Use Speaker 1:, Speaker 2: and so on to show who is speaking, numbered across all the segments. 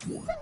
Speaker 1: Okay.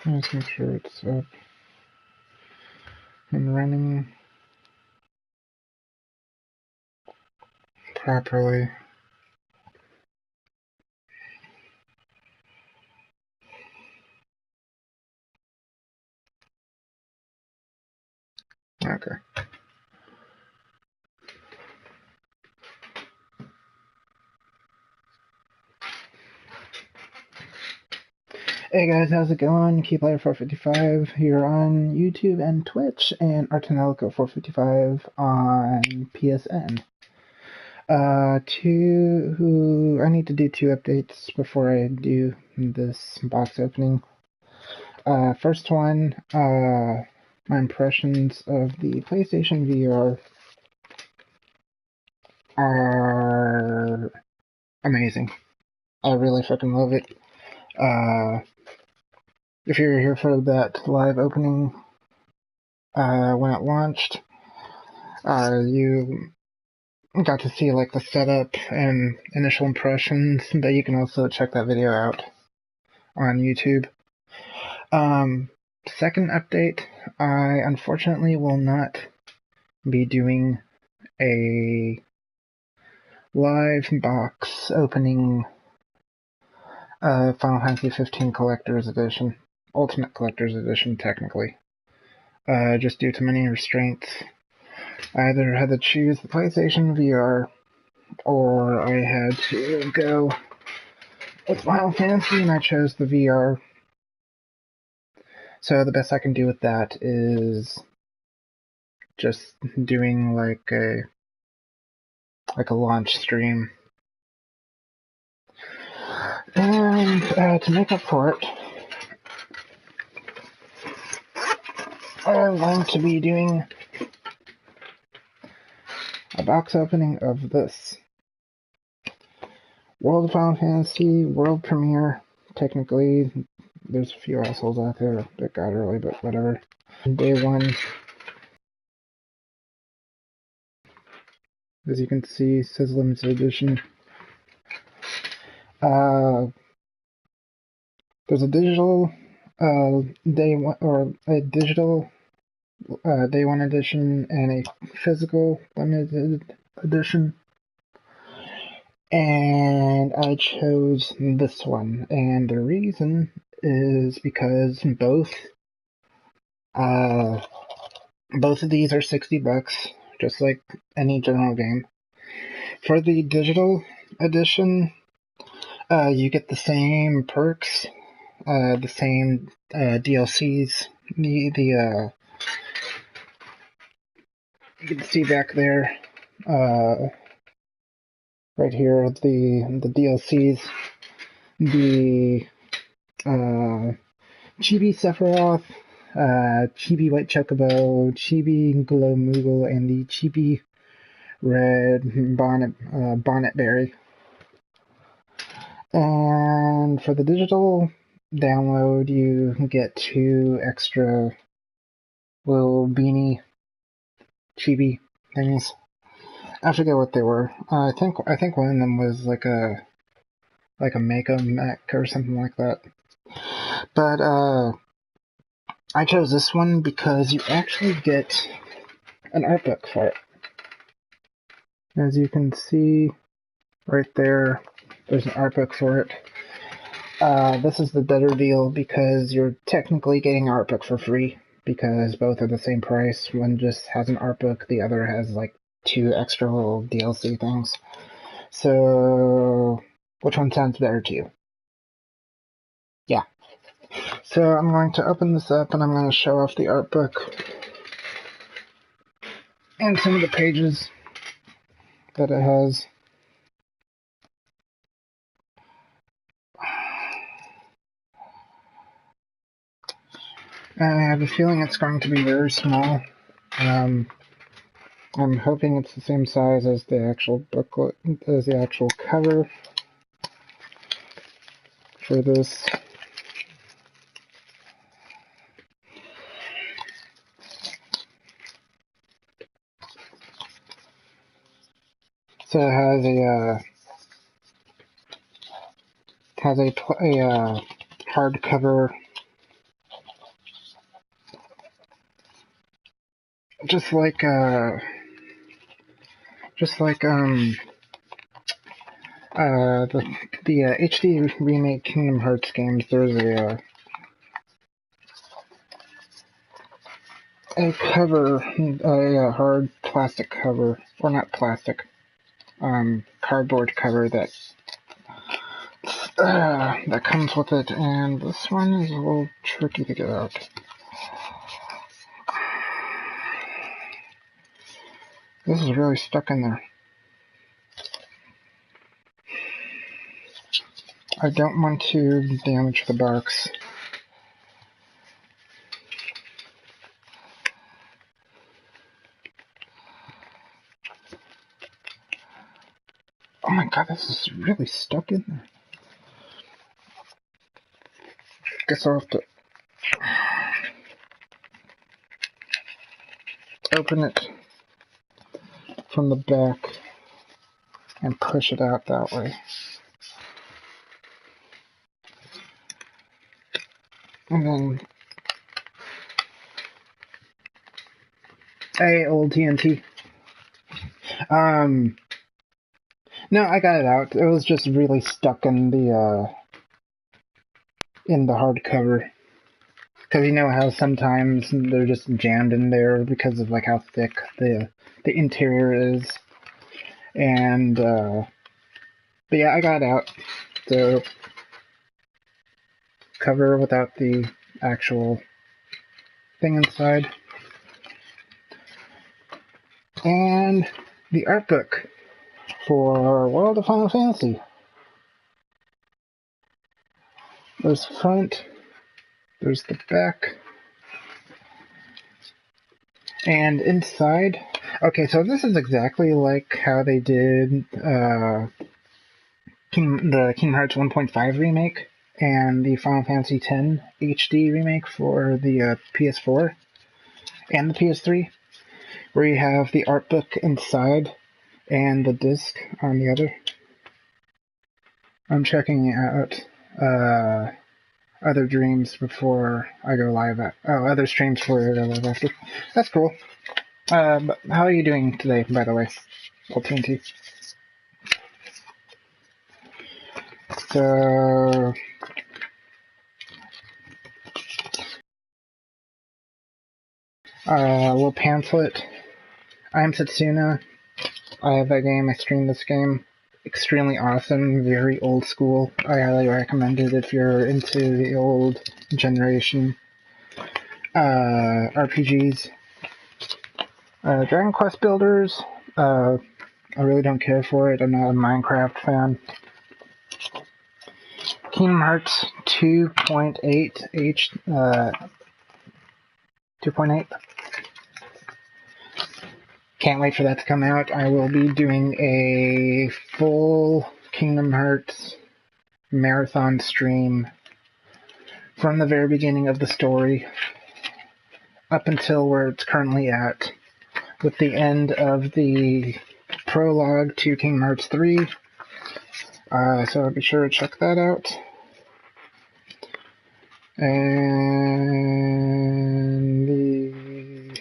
Speaker 1: Let's make sure it's up and running properly. Okay. Hey guys, how's it going? KeyPlayer455 here on YouTube and Twitch, and Artanelico455 on PSN. I need to do 2 updates before I do this box opening. First one, my impressions of the PlayStation VR are amazing. I really fucking love it. If you're here for that live opening, when it launched, you got to see like the setup and initial impressions, but you can also check that video out on YouTube. Second update, I unfortunately will not be doing a live box opening Final Fantasy 15 Collector's Edition, Ultimate Collector's Edition technically, just due to many restraints. I either had to choose the PlayStation VR, or I had to go with Final Fantasy, and I chose the VR. So the best I can do with that is just doing like a launch stream. And to make up for it, I'm going to be doing a box opening of this World of Final Fantasy World Premiere. Technically, there's a few assholes out there that got early, but whatever. Day 1, as you can see, says limited edition. There's a digital day one, or a digital day one edition and a physical limited edition. And I chose this one, and the reason is because both of these are $60, just like any general game. For the digital edition, you get the same perks, the same DLCs. You can see back there, right here, the DLCs, the Chibi Sephiroth, Chibi White Chocobo, Chibi Glow Moogle, and the Chibi Red Bonnet Berry. And for the digital download, you get 2 extra little beanie chibi things. I forget what they were. I think one of them was like a Mako mech or something like that. But I chose this one because you actually get an art book for it. As you can see right there, there's an art book for it. This is the better deal because you're technically getting an art book for free because both are the same price. One just has an art book, the other has like 2 extra little DLC things. So, which one sounds better to you? Yeah. So I'm going to open this up and I'm going to show off the art book and some of the pages that it has. I have a feeling it's going to be very small. I'm hoping it's the same size as the actual booklet, as the actual cover for this. So it has a hardcover, just like the HD remake Kingdom Hearts games. There's a cover, a hard plastic cover, or not plastic, cardboard cover that comes with it, and this one is a little tricky to get out. This is really stuck in there. I don't want to damage the box. Oh my god, this is really stuck in there. Guess I'll have to open it from the back and push it out that way. And then, hey, old TNT. No, I got it out. It was just really stuck in the hardcover. Because you know how sometimes they're just jammed in there because of like how thick the interior is. And but yeah, I got it out. So cover without the actual thing inside. And the art book for World of Final Fantasy. There's front, there's the back, and inside. Okay, so this is exactly like how they did the Kingdom Hearts 1.5 remake and the Final Fantasy X HD remake for the PS4 and the PS3, where you have the art book inside and the disc on the other. I'm checking it out. other dreams before I go live other streams before I go live after. That's cool. But how are you doing today, by the way? TNT. So, little pamphlet. I'm Setsuna. I have that game. I streamed this game. Extremely awesome. Very old school. I highly recommend it if you're into the old generation RPGs. Dragon Quest Builders. I really don't care for it. I'm not a Minecraft fan. Kingdom Hearts 2.8 2.8. Can't wait for that to come out. I will be doing a full Kingdom Hearts marathon stream from the very beginning of the story up until where it's currently at, with the end of the prologue to Kingdom Hearts 3. So be sure to check that out. And the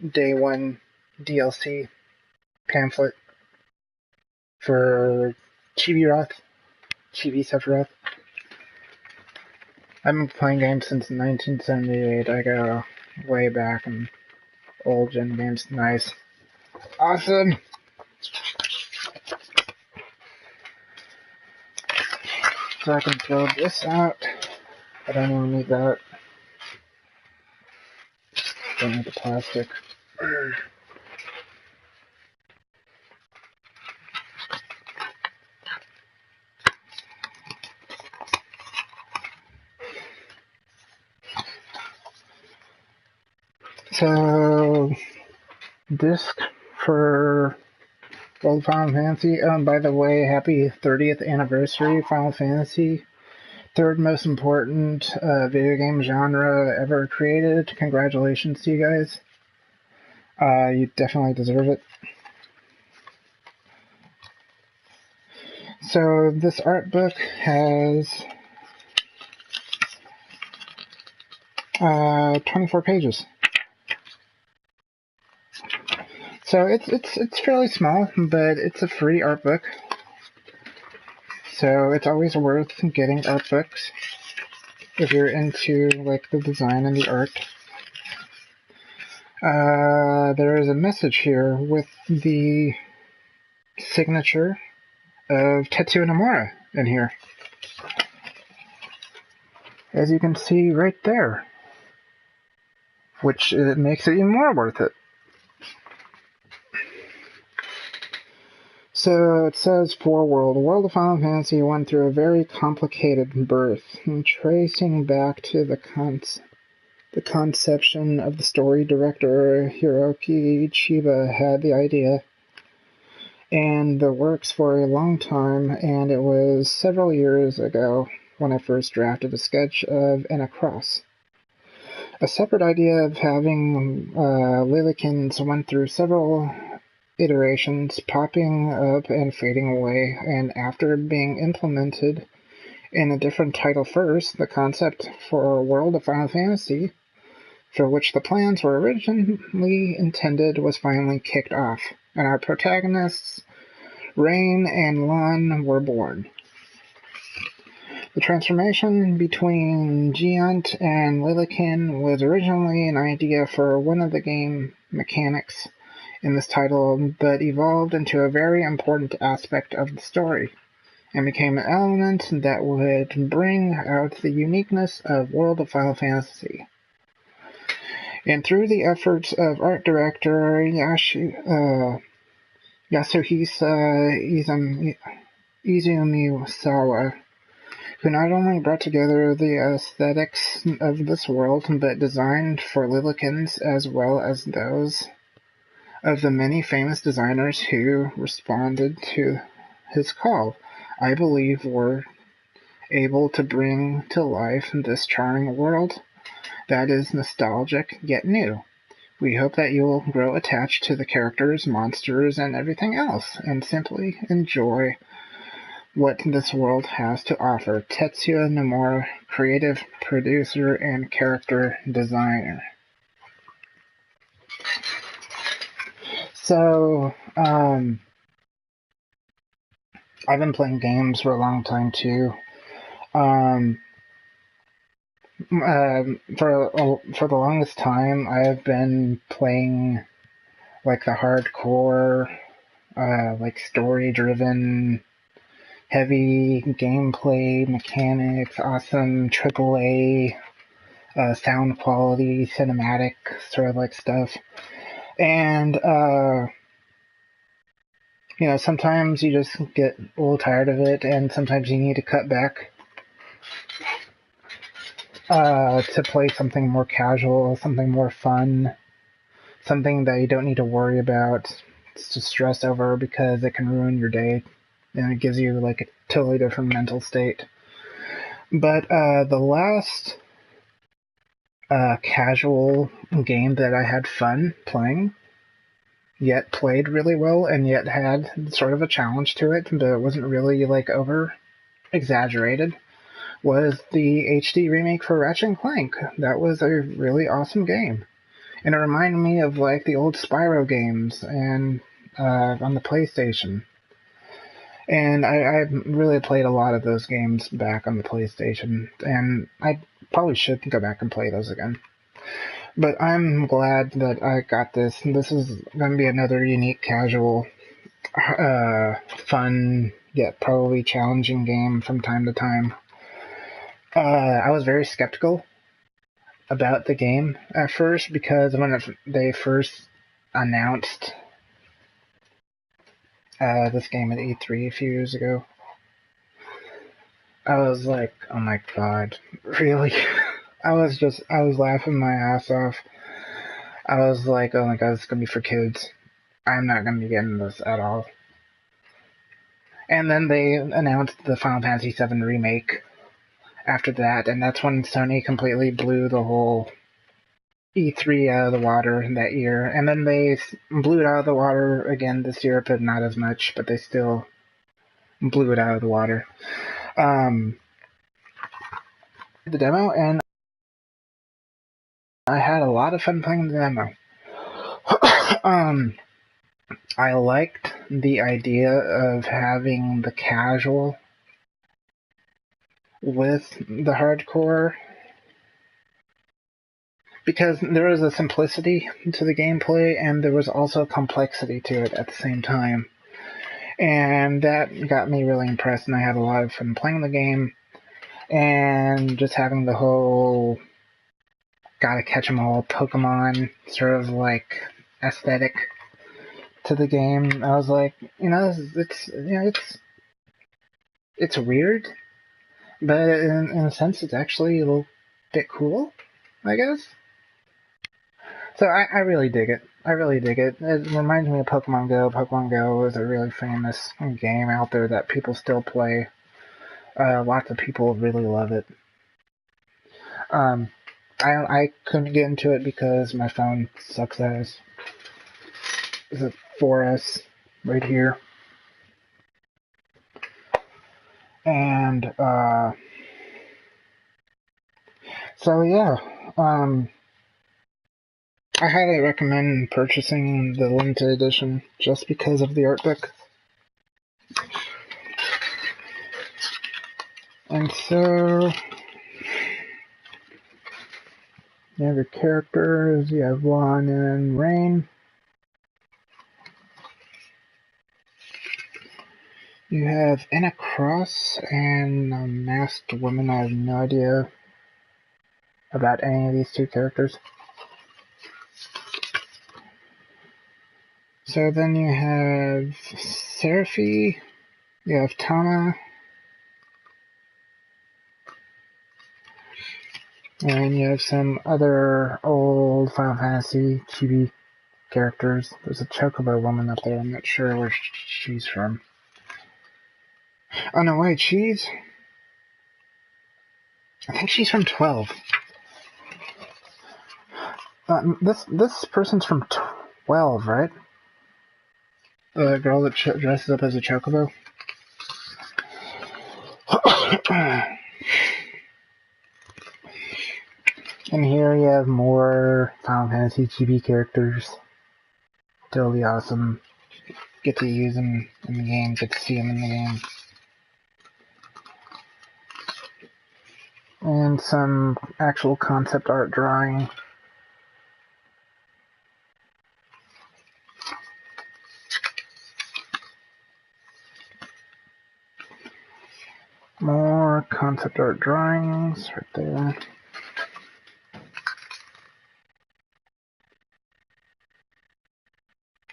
Speaker 1: Day 1 DLC pamphlet for Chibi Sephiroth. I've been playing games since 1978. I go way back in old gen games. Nice. Awesome! So I can throw this out. I don't want to need that. Don't need the plastic. So, disc for World of Final Fantasy. By the way, happy 30th anniversary, Final Fantasy. Third most important video game genre ever created. Congratulations to you guys. You definitely deserve it. So this art book has 24 pages. So it's fairly small, but it's a free art book. So it's always worth getting art books if you're into like the design and the art. There is a message here with the signature of Tetsuya Nomura in here, as you can see right there, which makes it even more worth it. So it says, Foreworld. The world of Final Fantasy went through a very complicated birth, tracing back to the conception of the story. Director Hiroki Chiba had the idea and the works for a long time, and it was several years ago when I first drafted a sketch of Anacross. A separate idea of having Lillykins went through several iterations, popping up and fading away, and after being implemented in a different title first, the concept for World of Final Fantasy, for which the plans were originally intended, was finally kicked off, and our protagonists, Rain and Lon, were born. The transformation between Giant and Lillikin was originally an idea for one of the game mechanics in this title, but evolved into a very important aspect of the story, and became an element that would bring out the uniqueness of World of Final Fantasy. And through the efforts of art director Yasuhisa Izumisawa, who not only brought together the aesthetics of this world, but designed for Lillykins as well as those of the many famous designers who responded to his call, I believe were able to bring to life this charming world that is nostalgic yet new. We hope that you will grow attached to the characters, monsters, and everything else, and simply enjoy what this world has to offer. Tetsuya Nomura, creative producer and character designer. So, I've been playing games for a long time too. For the longest time, I've been playing like the hardcore, like story-driven, heavy gameplay mechanics, awesome AAA sound quality, cinematic sort of like stuff. And sometimes you just get a little tired of it, and sometimes you need to cut back to play something more casual, something more fun, something that you don't need to worry about to stress over because it can ruin your day, and it gives you like a totally different mental state. But the last casual game that I had fun playing, yet played really well, and yet had sort of a challenge to it, but it wasn't really like over exaggerated, was the HD remake for Ratchet & Clank. That was a really awesome game. And it reminded me of like the old Spyro games and on the PlayStation. And I really played a lot of those games back on the PlayStation, and I probably should go back and play those again. But I'm glad that I got this. This is going to be another unique, casual, fun, yet probably challenging game from time to time. I was very skeptical about the game at first because when they first announced this game at E3 a few years ago, I was like, oh my god, really? I was laughing my ass off. I was like, oh my god, this is gonna be for kids. I'm not gonna be getting this at all. And then they announced the Final Fantasy VII Remake after that, and that's when Sony completely blew the whole E3 out of the water that year. And then they blew it out of the water again this year, but not as much, but they still blew it out of the water. The demo, and I had a lot of fun playing the demo. I liked the idea of having the casual with the hardcore, because there was a simplicity to the gameplay and there was also a complexity to it at the same time. And that got me really impressed, and I had a lot of fun playing the game and just having the whole gotta catch 'em all Pokemon sort of like aesthetic to the game. I was like, it's weird, but in a sense, it's actually a little bit cool, I guess. So I really dig it. I really dig it. It reminds me of Pokemon Go. Pokemon Go is a really famous game out there that people still play. Lots of people really love it. I couldn't get into it because my phone sucks ass. It's a 4S right here. And, so yeah, I highly recommend purchasing the limited edition just because of the art book. And so, you have your characters, you have Juan and Rain. You have Anna Cross and a Masked Woman. I have no idea about any of these two characters. So then you have Seraphy, you have Tama, and you have some other old Final Fantasy chibi characters. There's a Chocobo woman up there. I'm not sure where she's from. Oh no, wait, I think she's from 12. This person's from 12, right? The girl that dresses up as a Chocobo? And here you have more Final Fantasy chibi characters. Totally awesome. Get to use them in the game, get to see them in the game. And some actual concept art drawing. More concept art drawings right there.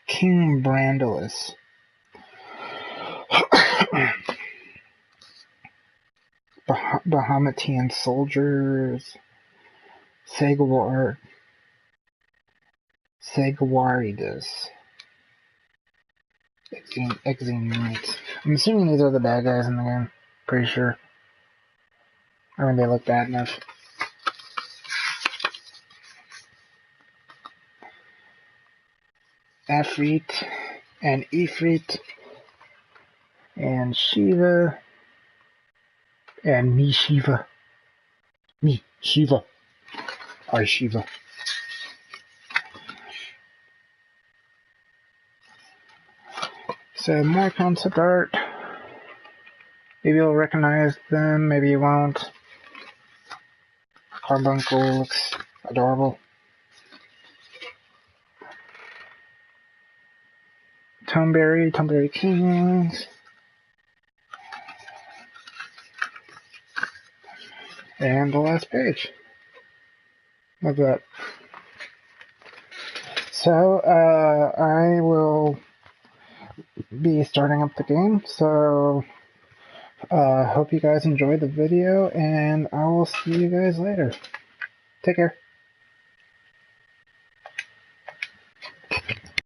Speaker 1: King Brandolus. Bahamutian soldiers. Sagawaridas. Exene Knights. I'm assuming these are the bad guys in the game. Pretty sure. I mean, they look bad enough. Afrit and Ifrit and Shiva and me Shiva. Me Shiva. I Shiva. So more concept art. Maybe you'll recognize them, maybe you won't. Carbuncle looks adorable. Toneberry Kings. And the last page. Look at that. So, I will be starting up the game, so hope you guys enjoyed the video, and I will see you guys later. Take care.